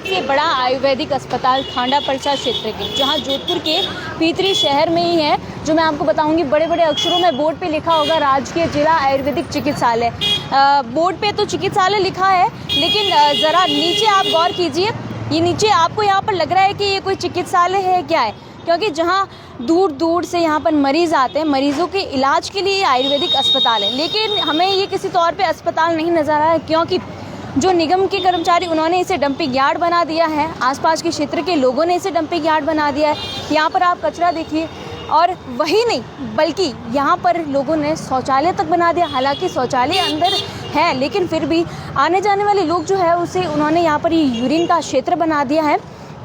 सबसे बड़ा आयुर्वेदिक अस्पताल खांडा परसा क्षेत्र के, जहां जोधपुर के पीतरी शहर में ही है, जो मैं आपको बताऊंगी। बड़े बड़े अक्षरों में बोर्ड पे लिखा होगा राजकीय जिला आयुर्वेदिक चिकित्सालय। बोर्ड पे तो चिकित्सालय लिखा है, लेकिन ज़रा नीचे आप गौर कीजिए। ये नीचे आपको यहाँ पर लग रहा है कि ये कोई चिकित्सालय है क्या है, क्योंकि जहाँ दूर दूर से यहाँ पर मरीज़ आते हैं, मरीज़ों के इलाज के लिए आयुर्वेदिक अस्पताल है। लेकिन हमें ये किसी तौर पे अस्पताल नहीं नज़र आ रहा है, क्योंकि जो निगम के कर्मचारी उन्होंने इसे डंपिंग यार्ड बना दिया है। आसपास के क्षेत्र के लोगों ने इसे डंपिंग यार्ड बना दिया है। यहाँ पर आप कचरा देखिए, और वही नहीं बल्कि यहाँ पर लोगों ने शौचालय तक बना दिया। हालांकि शौचालय अंदर है, लेकिन फिर भी आने जाने वाले लोग जो है उसे उन्होंने यहाँ पर ये यूरिन का क्षेत्र बना दिया है।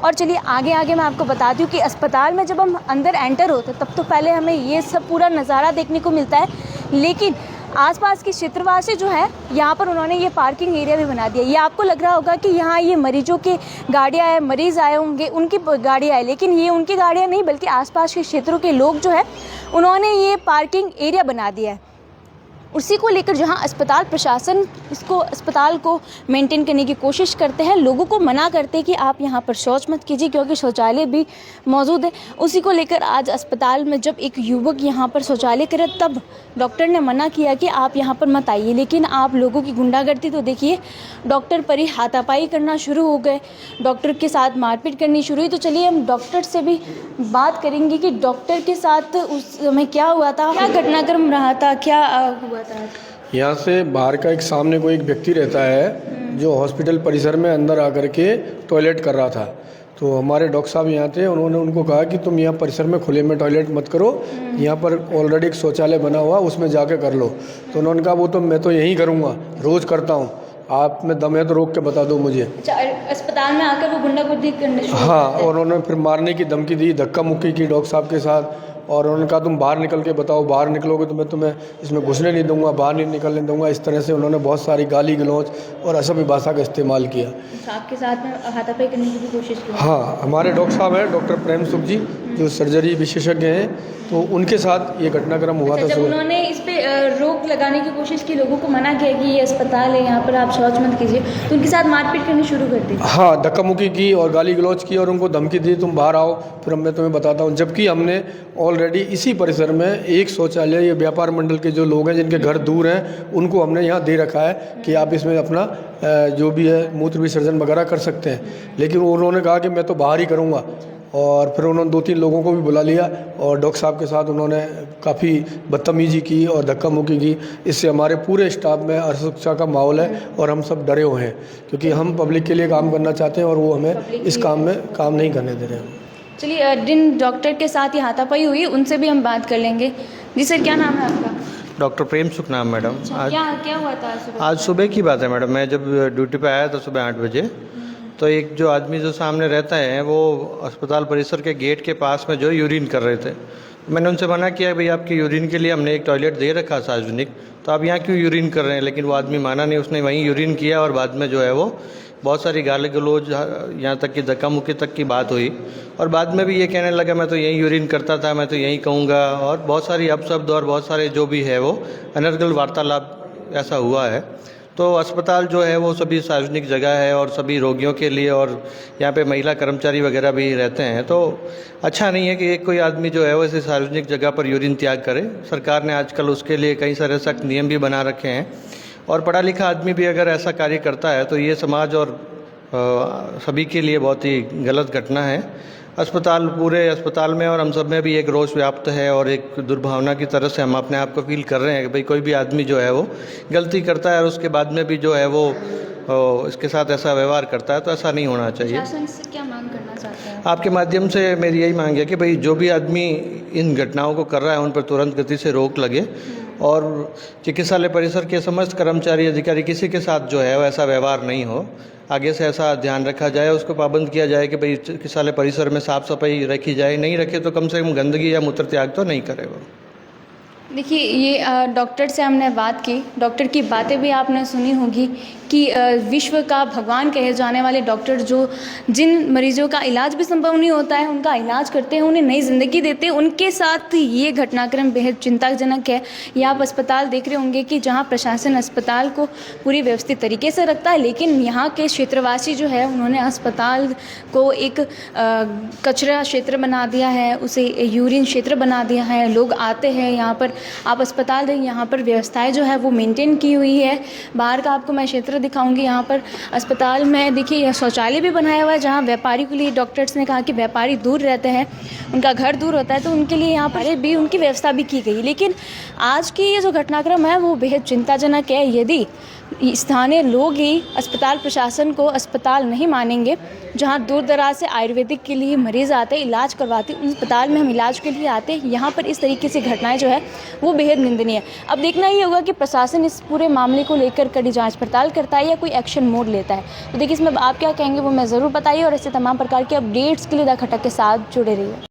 और चलिए आगे आगे मैं आपको बताती हूँ कि अस्पताल में जब हम अंदर एंटर होते तब तो पहले हमें ये सब पूरा नज़ारा देखने को मिलता है, लेकिन आसपास के क्षेत्रवासी जो है यहाँ पर उन्होंने ये पार्किंग एरिया भी बना दिया। ये आपको लग रहा होगा कि यहाँ ये मरीजों की गाड़ियाँ आए, मरीज़ आए होंगे, उनकी गाड़ियाँ आए, लेकिन ये उनकी गाड़ियाँ नहीं बल्कि आसपास के क्षेत्रों के लोग जो है उन्होंने ये पार्किंग एरिया बना दिया है। उसी को लेकर जहां अस्पताल प्रशासन इसको अस्पताल को मेंटेन करने की कोशिश करते हैं, लोगों को मना करते हैं कि आप यहां पर शौच मत कीजिए, क्योंकि शौचालय भी मौजूद है। उसी को लेकर आज अस्पताल में जब एक युवक यहां पर शौचालय करे तब डॉक्टर ने मना किया कि आप यहां पर मत आइए। लेकिन आप लोगों की गुंडागर्दी तो देखिए, डॉक्टर पर ही हाथापाई करना शुरू हो गए, डॉक्टर के साथ मारपीट करनी शुरू हुई। तो चलिए हम डॉक्टर से भी बात करेंगे कि डॉक्टर के साथ उस समय क्या हुआ था, क्या घटनाक्रम रहा था, क्या हुआ। यहाँ से बाहर का एक सामने कोई एक व्यक्ति रहता है जो हॉस्पिटल परिसर में अंदर आकर के टॉयलेट कर रहा था। तो हमारे डॉक्टर साहब यहाँ थे, उन्होंने उनको कहा कि तुम यहाँ परिसर में खुले में टॉयलेट मत करो, यहाँ पर ऑलरेडी एक शौचालय बना हुआ उसमें जाके कर लो। तो उन्होंने कहा वो तो मैं तो यहीं करूँगा, रोज़ करता हूँ, आप में दम है तो रोक के बता दो मुझे। अच्छा, अस्पताल में आकर वो गुंडागर्दी करने शुरू। हाँ, और उन्होंने फिर मारने की धमकी दी, धक्का मुक्की की डॉक्टर साहब के साथ, और उन्होंने कहा तुम बाहर निकल के बताओ, बाहर निकलोगे तो मैं तुम्हें इसमें घुसने नहीं दूंगा, बाहर नहीं निकलने दूंगा। इस तरह से उन्होंने बहुत सारी गाली गलौज और असभ्य भाषा का इस्तेमाल किया। आपके साथ में हाथापाई करने की भी कोशिश की? हाँ, हमारे डॉक्टर साहब हैं डॉक्टर प्रेम सुख जी, जो सर्जरी विशेषज्ञ हैं, तो उनके साथ ये घटनाक्रम हुआ था। जब उन्होंने इस पे रोक लगाने की कोशिश की, लोगों को मना किया कि ये अस्पताल है, यहाँ पर आप शौच मत कीजिए, तो उनके साथ मारपीट करनी शुरू कर दी। हाँ, धक्का मुक्की की और गाली गलौज की और उनको धमकी दी तुम बाहर आओ, फिर मैं तुम्हें बताता हूँ। जबकि हमने ऑलरेडी इसी परिसर में एक शौचालय, ये व्यापार मंडल के जो लोग हैं जिनके घर दूर हैं, उनको हमने यहाँ दे रखा है कि आप इसमें अपना जो भी है मूत्र विसर्जन वगैरह कर सकते हैं। लेकिन उन्होंने कहा कि मैं तो बाहर ही करूँगा, और फिर उन्होंने 2-3 लोगों को भी बुला लिया और डॉक्टर साहब के साथ उन्होंने काफ़ी बदतमीजी की और धक्का मुक्की की। इससे हमारे पूरे स्टाफ में असुरक्षा का माहौल है और हम सब डरे हुए हैं, क्योंकि हम पब्लिक के लिए काम करना चाहते हैं और वो हमें इस काम में काम नहीं करने दे रहे हैं। चलिए, जिन डॉक्टर के साथ ये हाथापाई हुई उनसे भी हम बात कर लेंगे। जी सर, क्या नाम है आपका? डॉक्टर प्रेम सुख नाम मैडम। क्या हुआ था आज सुबह की बात है मैडम। मैं जब ड्यूटी पे आया था सुबह 8 बजे, तो एक जो आदमी जो सामने रहता है वो अस्पताल परिसर के गेट के पास में जो यूरिन कर रहे थे। मैंने उनसे मना किया, भाई आपके यूरिन के लिए हमने एक टॉयलेट दे रखा सार्वजनिक, तो आप यहाँ क्यों यूरिन कर रहे हैं। लेकिन वो आदमी माना नहीं, उसने वहीं यूरिन किया और बाद में जो है वो बहुत सारी गाली गलौज, यहाँ तक कि धक्का मुक्की तक की बात हुई। और बाद में भी ये कहने लगा मैं तो यहीं यूरिन करता था, मैं तो यहीं कहूँगा, और बहुत सारी अपशब्द और बहुत सारे जो भी है वो अनर्गल वार्तालाप ऐसा हुआ है। तो अस्पताल जो है वो सभी सार्वजनिक जगह है और सभी रोगियों के लिए, और यहाँ पे महिला कर्मचारी वगैरह भी रहते हैं, तो अच्छा नहीं है कि एक कोई आदमी जो है वो ऐसे सार्वजनिक जगह पर यूरिन त्याग करे। सरकार ने आजकल उसके लिए कई सारे सख्त नियम भी बना रखे हैं, और पढ़ा लिखा आदमी भी अगर ऐसा कार्य करता है तो ये समाज और सभी के लिए बहुत ही गलत घटना है। पूरे अस्पताल में और हम सब में भी एक रोष व्याप्त है और एक दुर्भावना की तरह से हम अपने आप को फील कर रहे हैं कि भाई कोई भी आदमी जो है वो गलती करता है और उसके बाद में भी जो है वो इसके साथ ऐसा व्यवहार करता है, तो ऐसा नहीं होना चाहिए। शासन से क्या मांग करना चाहते हैं? आपके माध्यम से मेरी यही मांग है कि भाई जो भी आदमी इन घटनाओं को कर रहा है उन पर तुरंत गति से रोक लगे, और चिकित्सालय परिसर के समस्त कर्मचारी अधिकारी किसी के साथ जो है वो ऐसा व्यवहार नहीं हो। आगे से ऐसा ध्यान रखा जाए, उसको पाबंद किया जाए कि भाई चिकित्सालय परिसर में साफ़ सफाई रखी जाए, नहीं रखे तो कम से कम गंदगी या मूत्र त्याग तो नहीं करे वो। देखिए ये डॉक्टर से हमने बात की, डॉक्टर की बातें भी आपने सुनी होगी कि विश्व का भगवान कहे जाने वाले डॉक्टर जो जिन मरीजों का इलाज भी संभव नहीं होता है उनका इलाज करते हैं, उन्हें नई ज़िंदगी देते हैं, उनके साथ ये घटनाक्रम बेहद चिंताजनक है। ये आप अस्पताल देख रहे होंगे कि जहां प्रशासन अस्पताल को पूरी व्यवस्थित तरीके से रखता है, लेकिन यहाँ के क्षेत्रवासी जो है उन्होंने अस्पताल को एक कचरा क्षेत्र बना दिया है, उसे यूरिन क्षेत्र बना दिया है। लोग आते हैं यहाँ पर, आप अस्पताल देखें, यहाँ पर व्यवस्थाएं जो है वो मेंटेन की हुई है। बाहर का आपको मैं क्षेत्र दिखाऊंगी। यहाँ पर अस्पताल में देखिए शौचालय भी बनाया हुआ है, जहाँ व्यापारी के लिए डॉक्टर्स ने कहा कि व्यापारी दूर रहते हैं, उनका घर दूर होता है, तो उनके लिए यहाँ पर भी उनकी व्यवस्था भी की गई। लेकिन आज की ये जो घटनाक्रम है वो बेहद चिंताजनक है। यदि स्थानीय लोग ही अस्पताल प्रशासन को अस्पताल नहीं मानेंगे, जहाँ दूर दराज से आयुर्वेदिक के लिए मरीज़ आते हैं, इलाज करवाते, उन अस्पताल में हम इलाज के लिए आते हैं, यहाँ पर इस तरीके से घटनाएं जो है वो बेहद निंदनीय है। अब देखना ये होगा कि प्रशासन इस पूरे मामले को लेकर कड़ी जांच पड़ताल करता है या कोई एक्शन मोड लेता है। तो देखिए इसमें आप क्या कहेंगे वो मैं ज़रूर बताइए, और ऐसे तमाम प्रकार के अपडेट्स के लिए द खटक के साथ जुड़े रहिए।